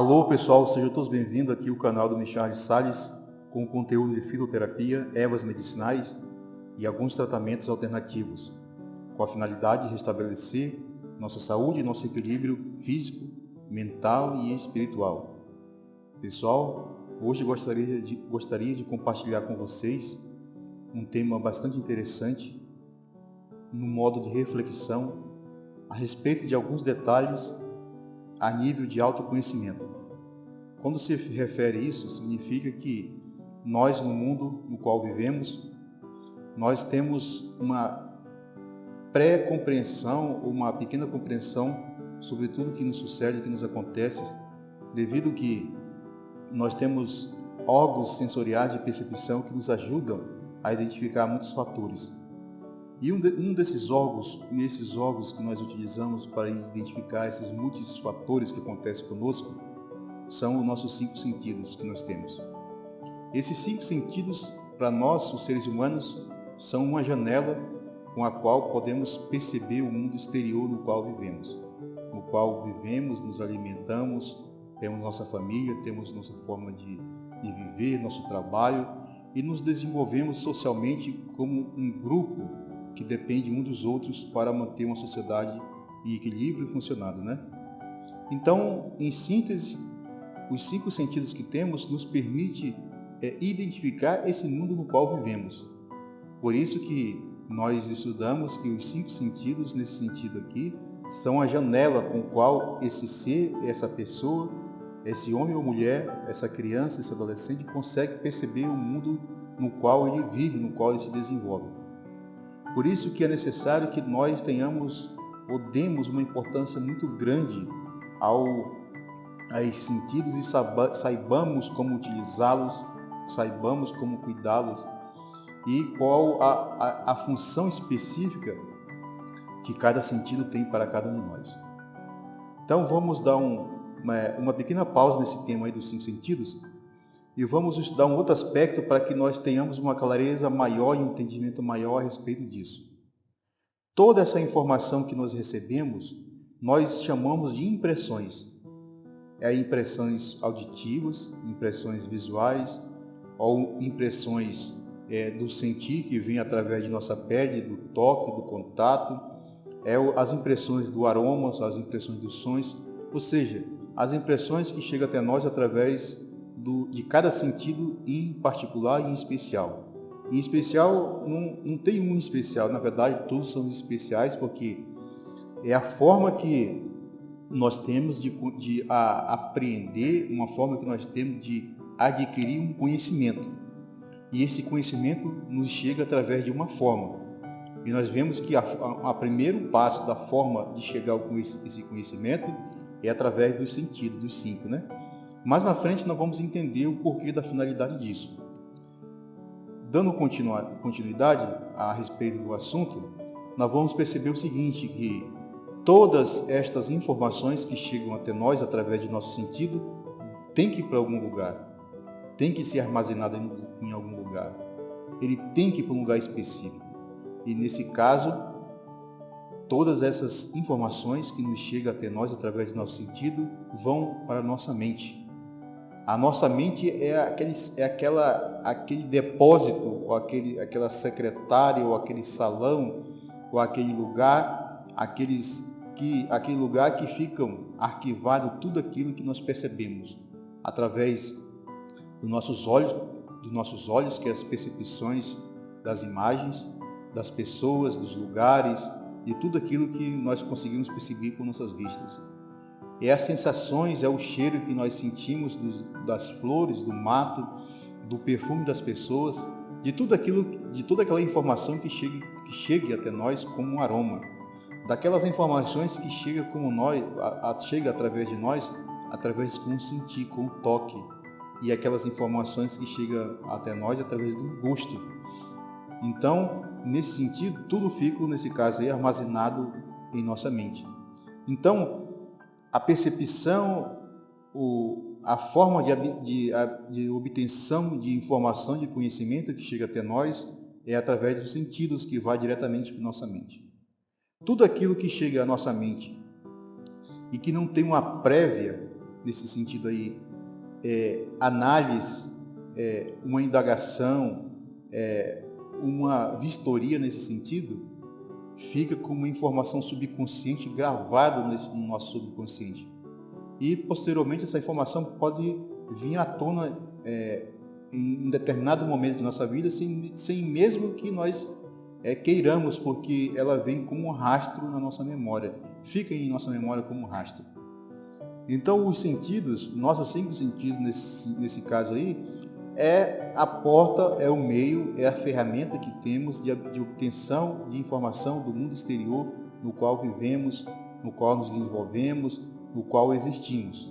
Alô pessoal, sejam todos bem-vindos aqui ao canal do Michel Salles com conteúdo de fitoterapia, ervas medicinais e alguns tratamentos alternativos, com a finalidade de restabelecer nossa saúde e nosso equilíbrio físico, mental e espiritual. Pessoal, hoje gostaria de compartilhar com vocês um tema bastante interessante no modo de reflexão a respeito de alguns detalhes a nível de autoconhecimento. Quando se refere a isso, significa que nós, no mundo no qual vivemos, nós temos uma pré-compreensão, ou uma pequena compreensão sobre tudo que nos sucede, que nos acontece, devido que nós temos órgãos sensoriais de percepção que nos ajudam a identificar muitos fatores. E um desses órgãos, e esses órgãos que nós utilizamos para identificar esses múltiplos fatores que acontecem conosco, são os nossos 5 sentidos que nós temos. Esses 5 sentidos, para nós, os seres humanos, são uma janela com a qual podemos perceber o mundo exterior no qual vivemos. Nos alimentamos, temos nossa família, temos nossa forma de viver, nosso trabalho, e nos desenvolvemos socialmente como um grupo que depende um dos outros para manter uma sociedade em equilíbrio e funcionando, né? Então, em síntese, os 5 sentidos que temos nos permite identificar esse mundo no qual vivemos. Por isso que nós estudamos que os 5 sentidos, nesse sentido aqui, são a janela com a qual esse ser, essa pessoa, esse homem ou mulher, essa criança, esse adolescente consegue perceber o mundo no qual ele vive, no qual ele se desenvolve. Por isso que é necessário que nós tenhamos ou demos uma importância muito grande a esses sentidos e saibamos como utilizá-los, saibamos como cuidá-los e qual a função específica que cada sentido tem para cada um de nós. Então vamos dar uma pequena pausa nesse tema aí dos 5 sentidos e vamos estudar um outro aspecto para que nós tenhamos uma clareza maior e um entendimento maior a respeito disso. Toda essa informação que nós recebemos, nós chamamos de impressões. Impressões auditivas, impressões visuais, ou impressões do sentir, que vem através de nossa pele, do toque, do contato, as impressões do aroma, as impressões dos sons, ou seja, as impressões que chegam até nós através de cada sentido em particular e em especial. Em especial, não tem um especial, na verdade todos são especiais porque é a forma que nós temos de apreender, uma forma que nós temos de adquirir um conhecimento. E esse conhecimento nos chega através de uma forma. E nós vemos que o primeiro passo da forma de chegar a esse conhecimento é através dos sentidos, dos 5, né? Mas na frente nós vamos entender o porquê da finalidade disso. Dando continuidade a respeito do assunto, nós vamos perceber o seguinte, que todas estas informações que chegam até nós através de nosso sentido têm que ir para algum lugar, tem que ser armazenado em algum lugar. Ele tem que ir para um lugar específico. E nesse caso, todas essas informações que nos chegam até nós através do nosso sentido vão para a nossa mente. A nossa mente é aquele depósito, ou aquela secretária, ou aquele salão, ou aquele lugar, aquele lugar que ficam arquivado tudo aquilo que nós percebemos através dos nossos olhos, que é as percepções das imagens, das pessoas, dos lugares, de tudo aquilo que nós conseguimos perceber com nossas vistas. É as sensações, é o cheiro que nós sentimos das flores, do mato, do perfume das pessoas, de toda aquela informação que chegue até nós como um aroma. Daquelas informações que chega através de nós, através com o sentir, com o toque. E aquelas informações que chegam até nós através do gosto. Então, nesse sentido, tudo fica, nesse caso aí, armazenado em nossa mente. Então, a percepção, a forma de obtenção de informação, de conhecimento que chega até nós é através dos sentidos que vai diretamente para nossa mente. Tudo aquilo que chega à nossa mente e que não tem uma prévia, nesse sentido aí, análise, uma indagação, uma vistoria nesse sentido, fica como uma informação subconsciente gravada no nosso subconsciente. E, posteriormente, essa informação pode vir à tona em um determinado momento de nossa vida, sem mesmo que nós queiramos, porque ela vem como um rastro na nossa memória, fica em nossa memória como um rastro. Então, os sentidos, nossos 5 sentidos nesse caso aí, é a porta, é o meio, é a ferramenta que temos de obtenção de informação do mundo exterior no qual vivemos, no qual nos desenvolvemos, no qual existimos.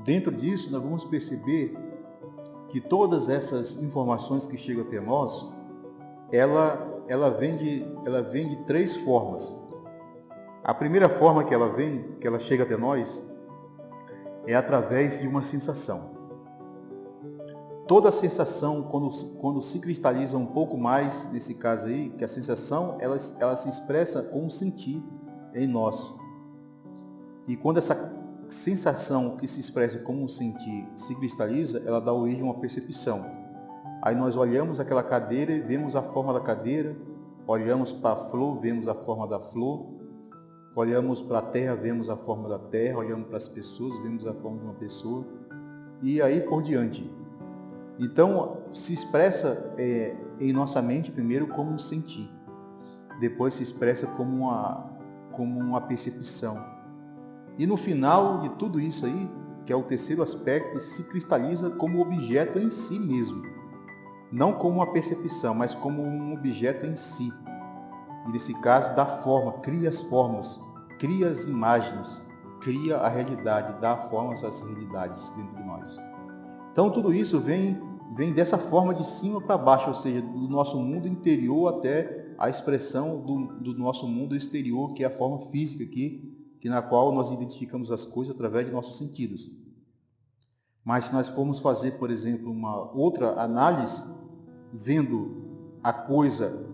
Dentro disso, nós vamos perceber que todas essas informações que chegam até nós, ela vem de 3 formas. A primeira forma que ela chega até nós, é através de uma sensação. Toda sensação, quando se cristaliza um pouco mais, nesse caso aí, que a sensação ela se expressa com um sentir em nós. E quando essa sensação que se expressa como um sentir se cristaliza, ela dá origem a uma percepção. Aí nós olhamos aquela cadeira e vemos a forma da cadeira, olhamos para a flor, vemos a forma da flor, olhamos para a terra, vemos a forma da terra, olhamos para as pessoas, vemos a forma de uma pessoa, e aí por diante. Então, se expressa em nossa mente primeiro como um sentir, depois se expressa como uma percepção. E no final de tudo isso aí, que é o terceiro aspecto, se cristaliza como objeto em si mesmo. Não como uma percepção, mas como um objeto em si. E nesse caso, dá forma, cria as formas, cria as imagens, cria a realidade, dá formas às realidades dentro de nós. Então tudo isso vem dessa forma de cima para baixo, ou seja, do nosso mundo interior até a expressão do nosso mundo exterior, que é a forma física aqui, na qual nós identificamos as coisas através de nossos sentidos. Mas se nós formos fazer, por exemplo, uma outra análise, vendo a coisa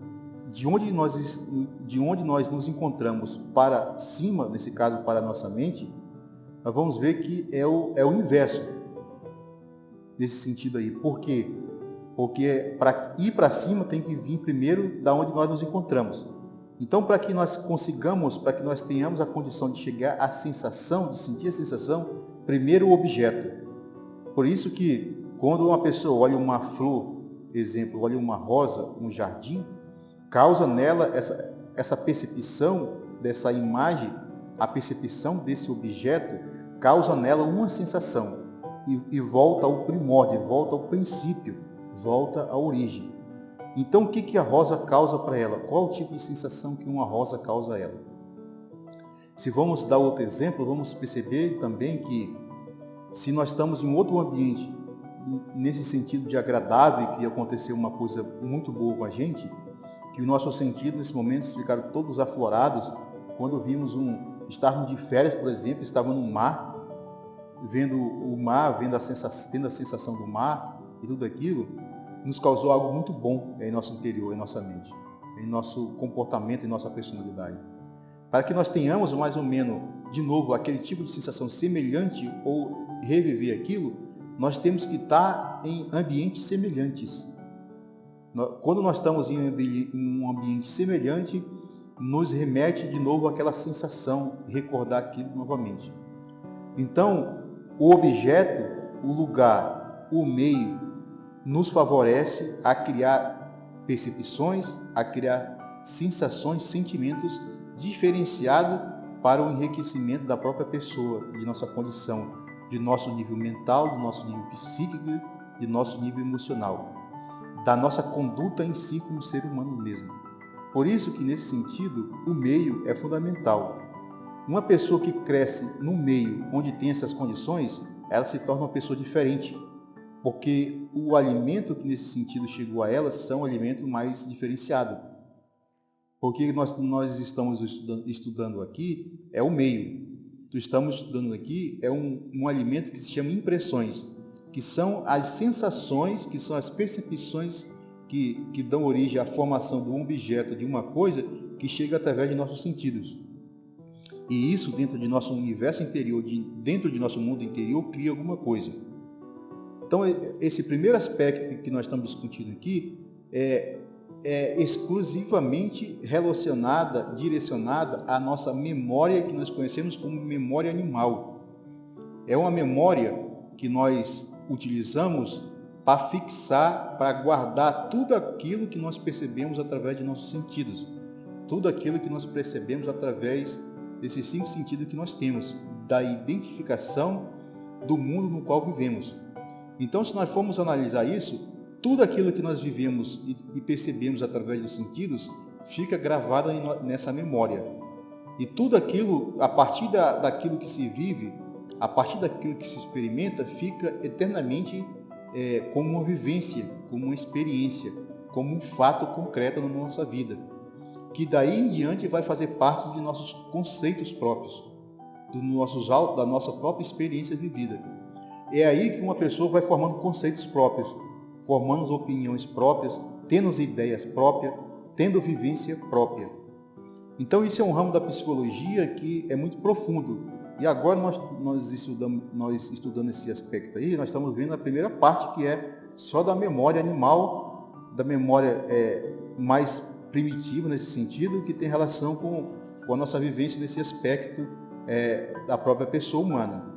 de onde nós nos encontramos para cima, nesse caso para a nossa mente, nós vamos ver que é o inverso nesse sentido aí. Por quê? Porque para ir para cima tem que vir primeiro da onde nós nos encontramos. Então, para que nós tenhamos a condição de chegar à sensação, de sentir a sensação, primeiro o objeto. Por isso que quando uma pessoa olha uma flor, exemplo, olha uma rosa, um jardim, causa nela essa percepção dessa imagem, a percepção desse objeto, causa nela uma sensação e volta ao primórdio, volta ao princípio, volta à origem. Então, o que a rosa causa para ela? Qual o tipo de sensação que uma rosa causa a ela? Se vamos dar outro exemplo, vamos perceber também que se nós estamos em outro ambiente, nesse sentido de agradável, que aconteceu uma coisa muito boa com a gente, que os nossos sentidos nesse momento ficaram todos aflorados, quando vimos estarmos de férias, por exemplo, estávamos no mar, vendo o mar, tendo a sensação do mar e tudo aquilo, nos causou algo muito bom em nosso interior, em nossa mente, em nosso comportamento, em nossa personalidade. Para que nós tenhamos mais ou menos, de novo, aquele tipo de sensação semelhante ou reviver aquilo, nós temos que estar em ambientes semelhantes. Quando nós estamos em um ambiente semelhante, nos remete de novo àquela sensação, recordar aquilo novamente. Então, o objeto, o lugar, o meio, nos favorece a criar percepções, a criar sensações, sentimentos diferenciados para o enriquecimento da própria pessoa, de nossa condição, de nosso nível mental, do nosso nível psíquico, de nosso nível emocional, da nossa conduta em si como ser humano mesmo. Por isso que, nesse sentido, o meio é fundamental. Uma pessoa que cresce no meio onde tem essas condições, ela se torna uma pessoa diferente, porque o alimento que nesse sentido chegou a ela são alimentos mais diferenciados. Porque nós estamos estudando aqui é o meio. O que estamos estudando aqui é um alimento que se chama impressões, que são as sensações, que são as percepções que dão origem à formação de um objeto, de uma coisa, que chega através de nossos sentidos. E isso, dentro de nosso universo interior, dentro de nosso mundo interior, cria alguma coisa. Então, esse primeiro aspecto que nós estamos discutindo aqui é exclusivamente relacionada, direcionada à nossa memória, que nós conhecemos como memória animal. É uma memória que nós utilizamos para fixar, para guardar tudo aquilo que nós percebemos através de nossos sentidos. Tudo aquilo que nós percebemos através desses 5 sentidos que nós temos, da identificação do mundo no qual vivemos. Então, se nós formos analisar isso, tudo aquilo que nós vivemos e percebemos através dos sentidos fica gravado nessa memória. E tudo aquilo, a partir daquilo que se vive, a partir daquilo que se experimenta, fica eternamente como uma vivência, como uma experiência, como um fato concreto na nossa vida, que daí em diante vai fazer parte de nossos conceitos próprios, da nossa própria experiência vivida. É aí que uma pessoa vai formando conceitos próprios, formando opiniões próprias, tendo as ideias próprias, tendo vivência própria. Então isso é um ramo da psicologia que é muito profundo. E agora nós estudando esse aspecto aí, nós estamos vendo a primeira parte, que é só da memória animal, da memória mais primitiva nesse sentido, que tem relação com a nossa vivência nesse aspecto da própria pessoa humana.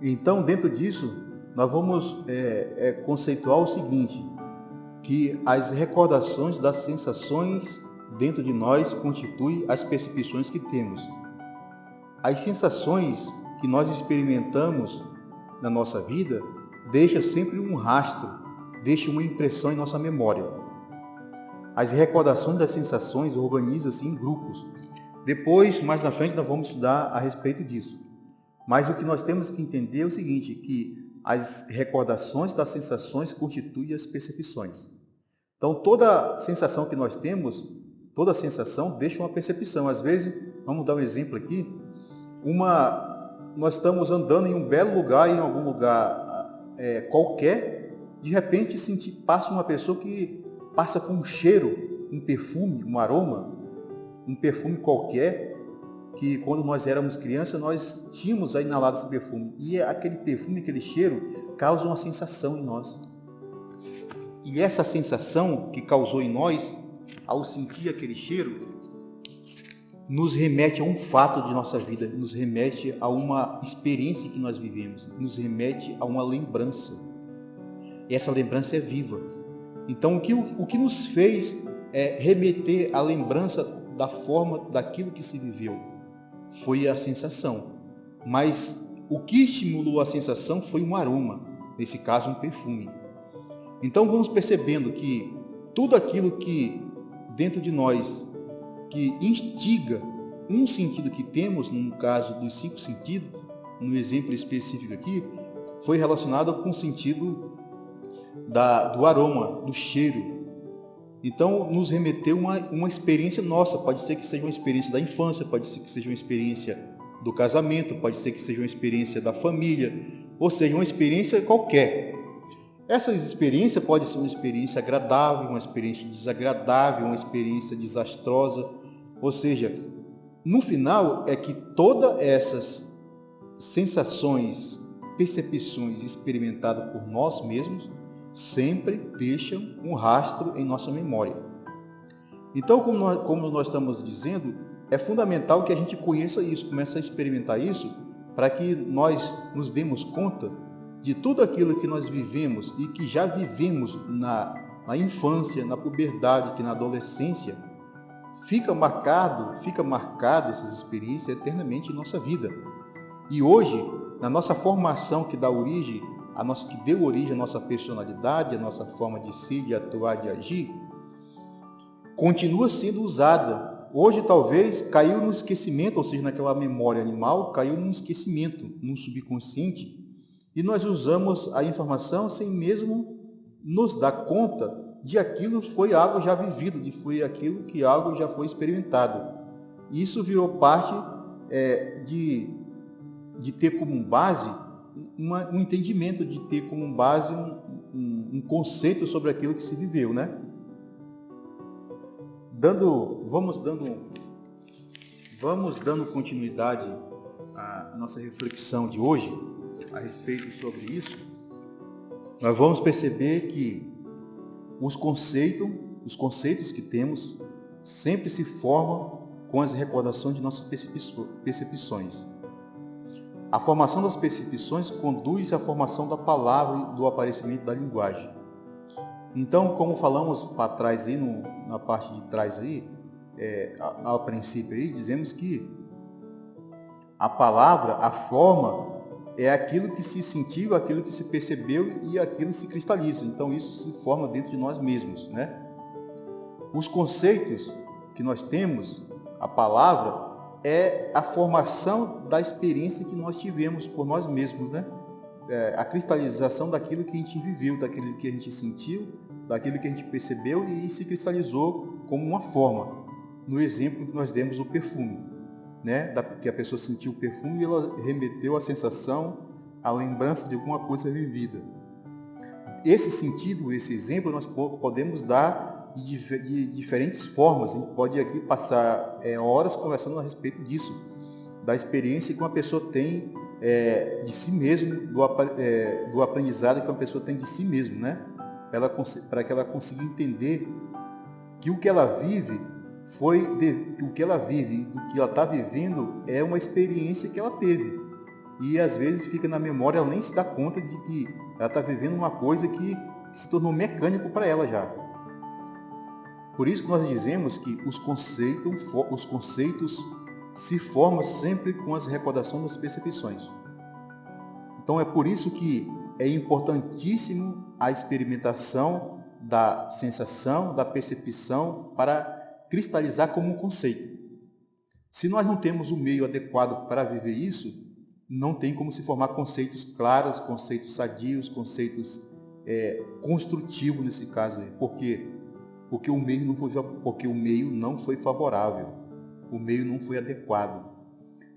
Então, dentro disso, nós vamos conceituar o seguinte, que as recordações das sensações dentro de nós constituem as percepções que temos. As sensações que nós experimentamos na nossa vida deixam sempre um rastro, deixam uma impressão em nossa memória. As recordações das sensações organizam-se em grupos. Depois, mais na frente, nós vamos estudar a respeito disso. Mas o que nós temos que entender é o seguinte, que as recordações das sensações constituem as percepções. Então, toda sensação que nós temos, toda sensação deixa uma percepção. Às vezes, vamos dar um exemplo aqui, nós estamos andando em um belo lugar, em algum lugar qualquer, de repente passa uma pessoa que passa com um cheiro, um perfume, um aroma, um perfume qualquer, que quando nós éramos crianças, nós tínhamos inalado esse perfume. E aquele perfume, aquele cheiro, causa uma sensação em nós. E essa sensação que causou em nós, ao sentir aquele cheiro, nos remete a um fato de nossa vida, nos remete a uma experiência que nós vivemos, nos remete a uma lembrança. E essa lembrança é viva. Então, o que nos fez remeter à lembrança da forma daquilo que se viveu foi a sensação. Mas o que estimulou a sensação foi um aroma, nesse caso um perfume. Então vamos percebendo que tudo aquilo que dentro de nós, que instiga um sentido que temos, no caso dos 5 sentidos, no exemplo específico aqui, foi relacionado com o sentido do aroma, do cheiro. Então, nos remeteu uma experiência nossa. Pode ser que seja uma experiência da infância, pode ser que seja uma experiência do casamento, pode ser que seja uma experiência da família, ou seja, uma experiência qualquer. Essa experiência pode ser uma experiência agradável, uma experiência desagradável, uma experiência desastrosa. Ou seja, no final é que todas essas sensações, percepções experimentadas por nós mesmos, sempre deixam um rastro em nossa memória. Então, como nós estamos dizendo, é fundamental que a gente conheça isso, comece a experimentar isso, para que nós nos demos conta de tudo aquilo que nós vivemos e que já vivemos na infância, na puberdade, que na adolescência, fica marcado essas experiências eternamente em nossa vida. E hoje, na nossa formação que deu origem à nossa personalidade, a nossa forma de ser, de atuar, de agir, continua sendo usada. Hoje talvez caiu no esquecimento, ou seja, naquela memória animal, caiu no esquecimento, no subconsciente, e nós usamos a informação sem mesmo nos dar conta de aquilo foi algo já vivido, foi aquilo que algo já foi experimentado. Isso virou parte de ter como base um entendimento, de ter como base um conceito sobre aquilo que se viveu, né? Vamos dando Vamos dando continuidade à nossa reflexão de hoje a respeito sobre isso. Nós vamos perceber que os conceitos que temos sempre se formam com as recordações de nossas percepções. A formação das percepções conduz à formação da palavra e do aparecimento da linguagem. Então, como falamos para trás aí, na parte de trás aí, ao princípio aí, dizemos que a palavra, a forma, é aquilo que se sentiu, aquilo que se percebeu e aquilo que se cristaliza. Então, isso se forma dentro de nós mesmos, né? Os conceitos que nós temos, a palavra, é a formação da experiência que nós tivemos por nós mesmos, né? A cristalização daquilo que a gente viveu, daquilo que a gente sentiu, daquilo que a gente percebeu e se cristalizou como uma forma. No exemplo que nós demos, o perfume, né? Que a pessoa sentiu o perfume e ela remeteu a sensação, a lembrança de alguma coisa vivida. Esse sentido, esse exemplo, nós podemos dar de diferentes formas. A gente pode aqui passar horas conversando a respeito disso, da experiência que uma pessoa tem de si mesmo, do aprendizado que uma pessoa tem de si mesmo, né? Para que ela consiga entender que o que ela vive o que ela vive, do que ela está vivendo, é uma experiência que ela teve. E às vezes fica na memória, ela nem se dá conta de que ela está vivendo uma coisa que se tornou mecânico para ela já. Por isso que nós dizemos que os conceitos se formam sempre com as recordações das percepções. Então é por isso que é importantíssimo a experimentação da sensação, da percepção, para cristalizar como um conceito. Se nós não temos o meio adequado para viver isso, não tem como se formar conceitos claros, conceitos sadios, conceitos construtivos nesse caso. Por quê? Porque o meio não foi favorável, o meio não foi adequado.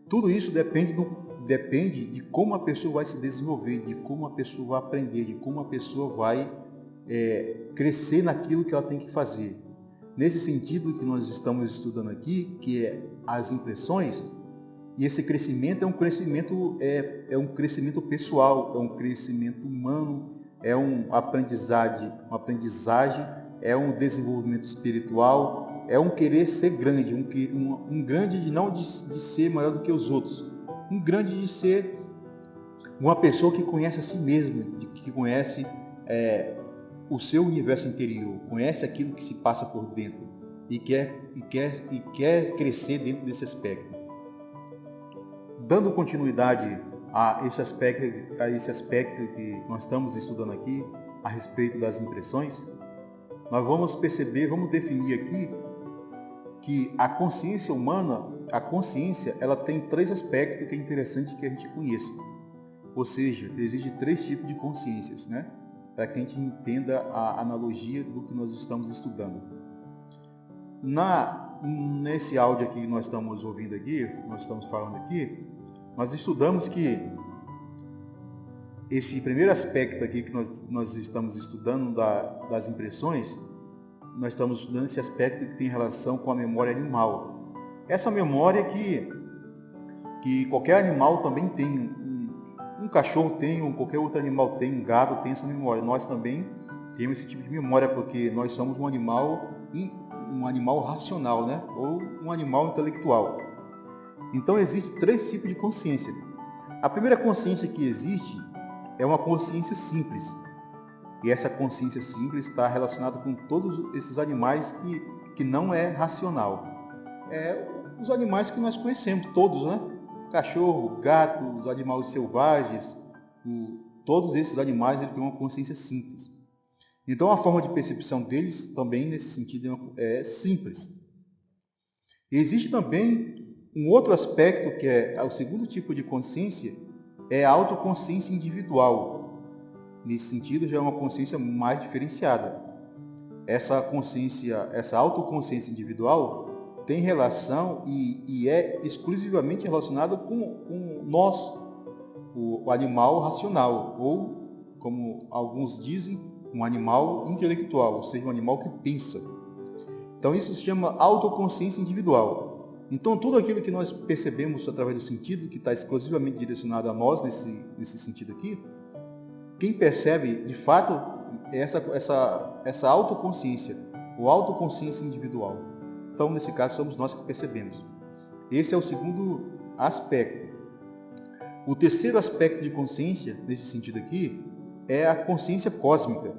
Tudo isso depende de como a pessoa vai se desenvolver, de como a pessoa vai aprender, de como a pessoa vai crescer naquilo que ela tem que fazer. Nesse sentido que nós estamos estudando aqui, que é as impressões, e esse crescimento é um crescimento pessoal, é um crescimento humano, é uma aprendizagem, é um desenvolvimento espiritual, é um querer ser grande, um grande de não de ser maior do que os outros, um grande de ser uma pessoa que conhece a si mesma, que conhece o seu universo interior, conhece aquilo que se passa por dentro e quer crescer dentro desse aspecto. Dando continuidade a esse aspecto que nós estamos estudando aqui, a respeito das impressões, nós vamos perceber, vamos definir aqui que a consciência humana, ela tem 3 aspectos que é interessante que a gente conheça. Ou seja, existem 3 tipos de consciências, né? Para que a gente entenda a analogia do que nós estamos estudando. Nesse áudio aqui que nós estamos ouvindo aqui, nós estamos falando aqui, nós estudamos que esse primeiro aspecto aqui que nós estamos estudando das impressões, nós estamos estudando esse aspecto que tem relação com a memória animal. Essa memória que qualquer animal também tem, um cachorro tem, ou qualquer outro animal tem, um gado tem essa memória. Nós também temos esse tipo de memória, porque nós somos um animal racional, né? Ou um animal intelectual. Então existem 3 tipos de consciência. A primeira consciência que existe é uma consciência simples. E essa consciência simples está relacionada com todos esses animais que não é racional. Os animais que nós conhecemos, todos, né? Cachorro, gato, os animais selvagens, todos esses animais têm uma consciência simples. Então a forma de percepção deles também nesse sentido é simples. E existe também um outro aspecto que é o segundo tipo de consciência, é a autoconsciência individual. Nesse sentido já é uma consciência mais diferenciada. Essa autoconsciência individual tem relação e é exclusivamente relacionado com nós, o animal racional, ou, como alguns dizem, um animal intelectual, ou seja, um animal que pensa. Então isso se chama autoconsciência individual. Então, tudo aquilo que nós percebemos através do sentido, que está exclusivamente direcionado a nós, nesse sentido aqui, quem percebe, de fato, é essa autoconsciência, ou autoconsciência individual. Então, nesse caso, somos nós que percebemos. Esse é o segundo aspecto. O terceiro aspecto de consciência, nesse sentido aqui, é a consciência cósmica.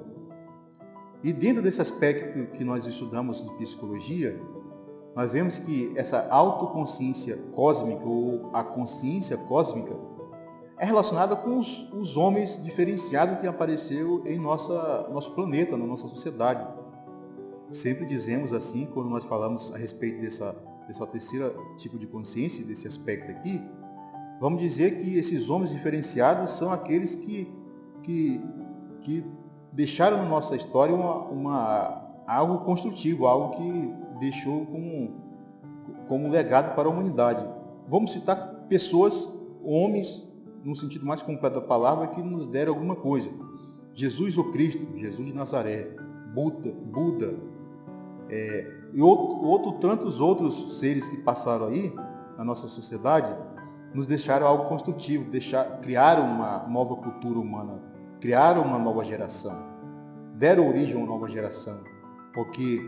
E dentro desse aspecto que nós estudamos de psicologia, nós vemos que essa autoconsciência cósmica, ou a consciência cósmica, é relacionada com os homens diferenciados que apareceu em nosso planeta, na nossa sociedade. Sempre dizemos assim, quando nós falamos a respeito dessa terceira tipo de consciência, desse aspecto aqui, vamos dizer que esses homens diferenciados são aqueles que deixaram na nossa história algo construtivo, algo que deixou como legado para a humanidade. Vamos citar pessoas, homens, no sentido mais completo da palavra, que nos deram alguma coisa. Jesus ou Cristo, Jesus de Nazaré, Buda, e tantos outros seres que passaram aí na nossa sociedade, nos deixaram algo construtivo, criaram uma nova cultura humana, criaram uma nova geração, deram origem a uma nova geração, porque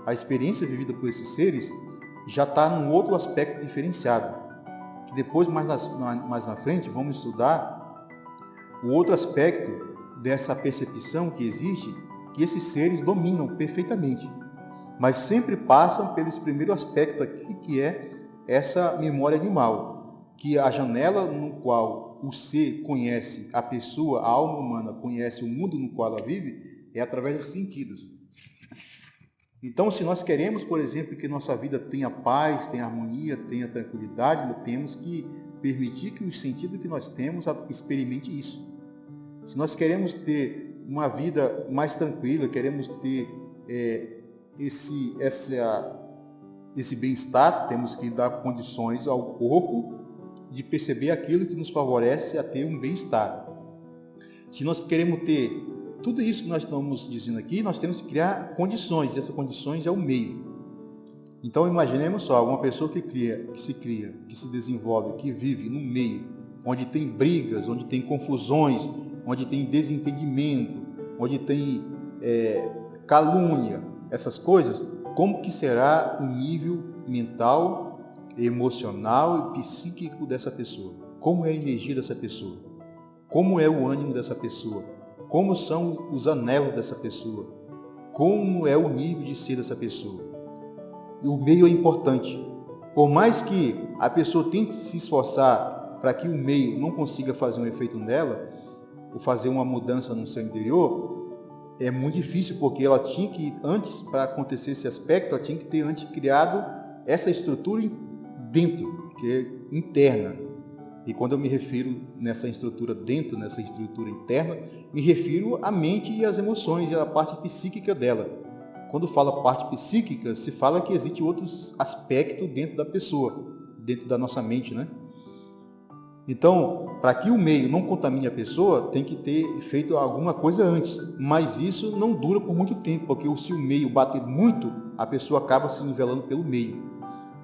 a experiência vivida por esses seres já está num outro aspecto diferenciado, que depois, mais na frente, vamos estudar o outro aspecto dessa percepção que existe, que esses seres dominam perfeitamente, mas sempre passam pelo primeiro aspecto aqui, que é essa memória animal, que a janela no qual o ser conhece a pessoa, a alma humana conhece o mundo no qual ela vive, é através dos sentidos. Então, se nós queremos, por exemplo, que nossa vida tenha paz, tenha harmonia, tenha tranquilidade, nós temos que permitir que o sentido que nós temos experimente isso. Se nós queremos ter uma vida mais tranquila, queremos ter esse bem-estar, temos que dar condições ao corpo de perceber aquilo que nos favorece a ter um bem-estar. Se nós queremos ter tudo isso que nós estamos dizendo aqui, nós temos que criar condições, e essas condições é o meio. Então, imaginemos só, uma pessoa que se desenvolve, que vive num meio onde tem brigas, onde tem confusões, onde tem desentendimento, onde tem calúnia, essas coisas, como que será o nível mental, emocional e psíquico dessa pessoa? Como é a energia dessa pessoa? Como é o ânimo dessa pessoa? Como são os anelos dessa pessoa? Como é o nível de ser dessa pessoa? E o meio é importante. Por mais que a pessoa tente se esforçar para que o meio não consiga fazer um efeito nela, ou fazer uma mudança no seu interior, é muito difícil, porque ela tinha que, antes, para acontecer esse aspecto, ela tinha que ter antes criado essa estrutura dentro, que é interna. E quando eu me refiro nessa estrutura dentro, nessa estrutura interna, me refiro à mente e às emoções e à parte psíquica dela. Quando fala parte psíquica, se fala que existem outros aspectos dentro da pessoa, dentro da nossa mente, né? Então, para que o meio não contamine a pessoa, tem que ter feito alguma coisa antes. Mas isso não dura por muito tempo, porque se o meio bater muito, a pessoa acaba se nivelando pelo meio.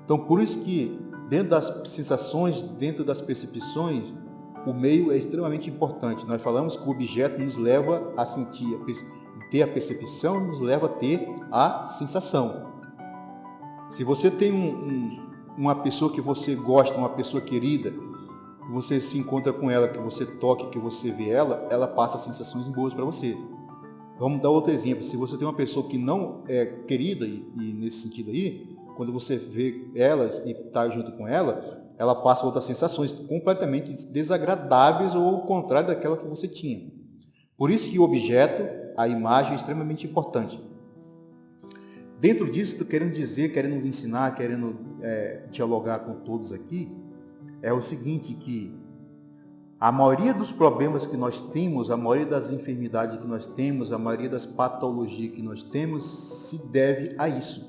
Então, por isso que dentro das sensações, dentro das percepções, o meio é extremamente importante. Nós falamos que o objeto nos leva a sentir, ter a percepção, nos leva a ter a sensação. Se você tem uma pessoa que você gosta, uma pessoa querida, que você se encontra com ela, que você toca, que você vê ela, ela passa sensações boas para você. Vamos dar outro exemplo. Se você tem uma pessoa que não é querida, e nesse sentido aí, quando você vê elas e está junto com ela, ela passa outras sensações completamente desagradáveis ou ao contrário daquela que você tinha. Por isso que o objeto, a imagem, é extremamente importante. Dentro disso, estou querendo dizer, querendo nos ensinar, querendo dialogar com todos aqui, é o seguinte, que a maioria dos problemas que nós temos, a maioria das enfermidades que nós temos, a maioria das patologias que nós temos, se deve a isso.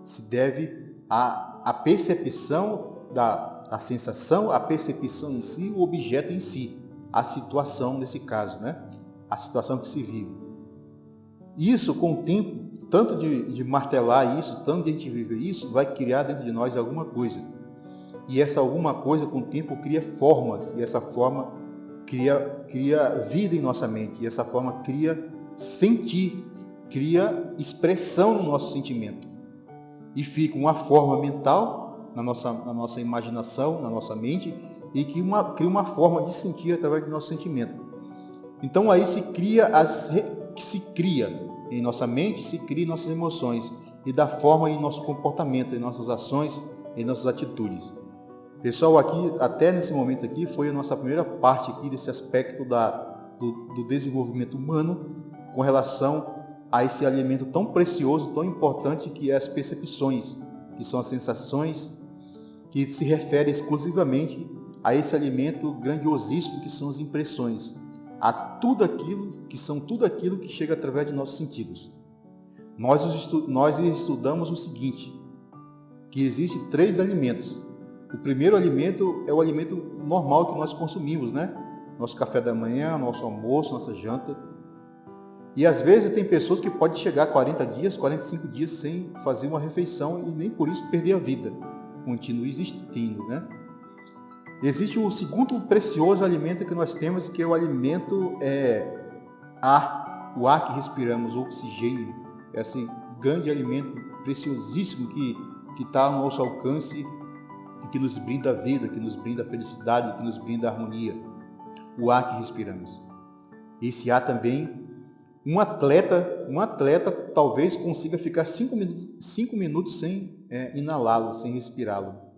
Se deve à percepção da sensação, a percepção em si, o objeto em si, a situação nesse caso, né? A situação que se vive. Isso, com o tempo, tanto de martelar isso, tanto de a gente viver isso, vai criar dentro de nós alguma coisa. E essa alguma coisa, com o tempo, cria formas, e essa forma cria vida em nossa mente, e essa forma cria sentir, cria expressão no nosso sentimento. E fica uma forma mental, na nossa imaginação, na nossa mente, e que cria uma forma de sentir através do nosso sentimento. Então aí se cria em nossa mente, se cria em nossas emoções, e dá forma em nosso comportamento, em nossas ações, em nossas atitudes. Pessoal, aqui, até nesse momento aqui, foi a nossa primeira parte aqui desse aspecto do desenvolvimento humano com relação a esse alimento tão precioso, tão importante, que é as percepções, que são as sensações, que se referem exclusivamente a esse alimento grandiosíssimo que são as impressões, a tudo aquilo que chega através de nossos sentidos. Nós estudamos o seguinte, que existem 3 alimentos. O primeiro alimento é o alimento normal que nós consumimos, né? Nosso café da manhã, nosso almoço, nossa janta. E às vezes tem pessoas que podem chegar a 40 dias, 45 dias sem fazer uma refeição e nem por isso perder a vida. Continua existindo, né? Existe o segundo precioso alimento que nós temos, que é o alimento ar. O ar que respiramos, o oxigênio. É assim, grande alimento preciosíssimo que está ao nosso alcance e que nos brinda a vida, que nos brinda a felicidade, que nos brinda a harmonia. O ar que respiramos. Esse ar também, um atleta talvez consiga ficar 5 minutos sem inalá-lo, sem respirá-lo.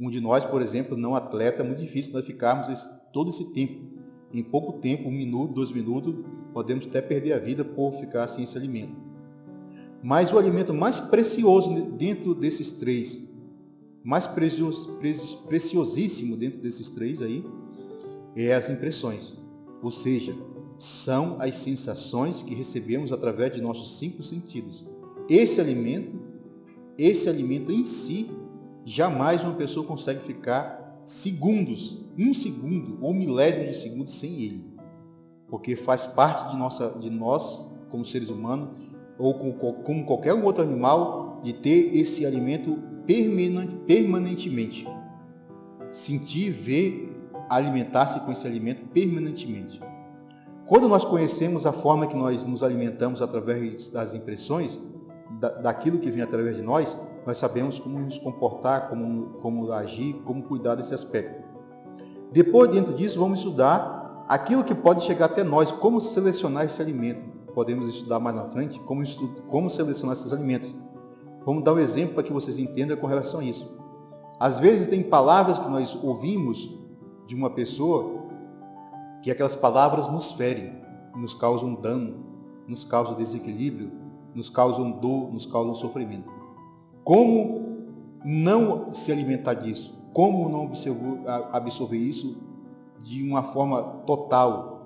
Um de nós, por exemplo, não atleta, é muito difícil nós ficarmos todo esse tempo. Em pouco tempo, 1 minuto, 2 minutos, podemos até perder a vida por ficar sem esse alimento. Mas o alimento mais precioso dentro desses 3, mais preciosíssimo dentro desses 3 aí, é as impressões. Ou seja, são as sensações que recebemos através de nossos 5 sentidos. Esse alimento em si, jamais uma pessoa consegue ficar segundos, 1 segundo ou milésimo de segundo sem ele. Porque faz parte de nós, como seres humanos, ou como qualquer outro animal, de ter esse alimento permanentemente. Sentir, ver, alimentar-se com esse alimento permanentemente. Quando nós conhecemos a forma que nós nos alimentamos através das impressões, daquilo que vem através de nós sabemos como nos comportar, como agir, como cuidar desse aspecto. Depois, dentro disso, vamos estudar aquilo que pode chegar até nós, como selecionar esse alimento. Podemos estudar mais na frente como selecionar esses alimentos. Vamos dar um exemplo para que vocês entendam com relação a isso. Às vezes tem palavras que nós ouvimos de uma pessoa que aquelas palavras nos ferem, nos causam dano, nos causam desequilíbrio, nos causam dor, nos causam sofrimento. Como não se alimentar disso? Como não absorver isso de uma forma total?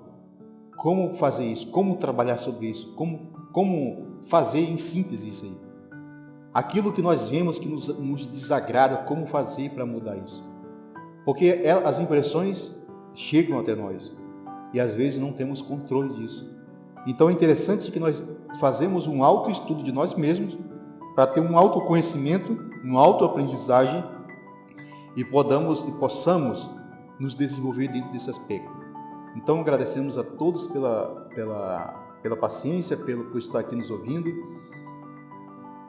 Como fazer isso? Como trabalhar sobre isso? Como fazer em síntese isso aí? Aquilo que nós vemos que nos desagrada, como fazer para mudar isso? Porque as impressões chegam até nós e às vezes não temos controle disso. Então é interessante que nós fazemos um autoestudo de nós mesmos para ter um autoconhecimento, uma autoaprendizagem e possamos nos desenvolver dentro desse aspecto. Então agradecemos a todos pela paciência, por estar aqui nos ouvindo,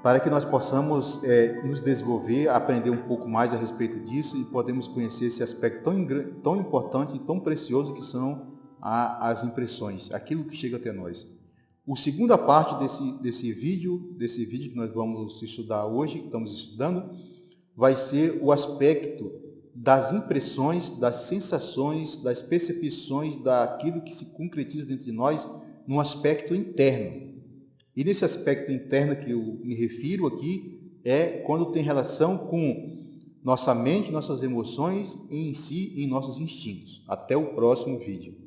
para que nós possamos nos desenvolver, aprender um pouco mais a respeito disso e podemos conhecer esse aspecto tão importante e tão precioso que são as impressões, aquilo que chega até nós. A segunda parte desse vídeo que nós vamos estudar hoje, que estamos estudando, vai ser o aspecto das impressões, das sensações, das percepções, daquilo que se concretiza dentro de nós, num aspecto interno. E nesse aspecto interno que eu me refiro aqui, é quando tem relação com nossa mente, nossas emoções e em si, em nossos instintos. Até o próximo vídeo.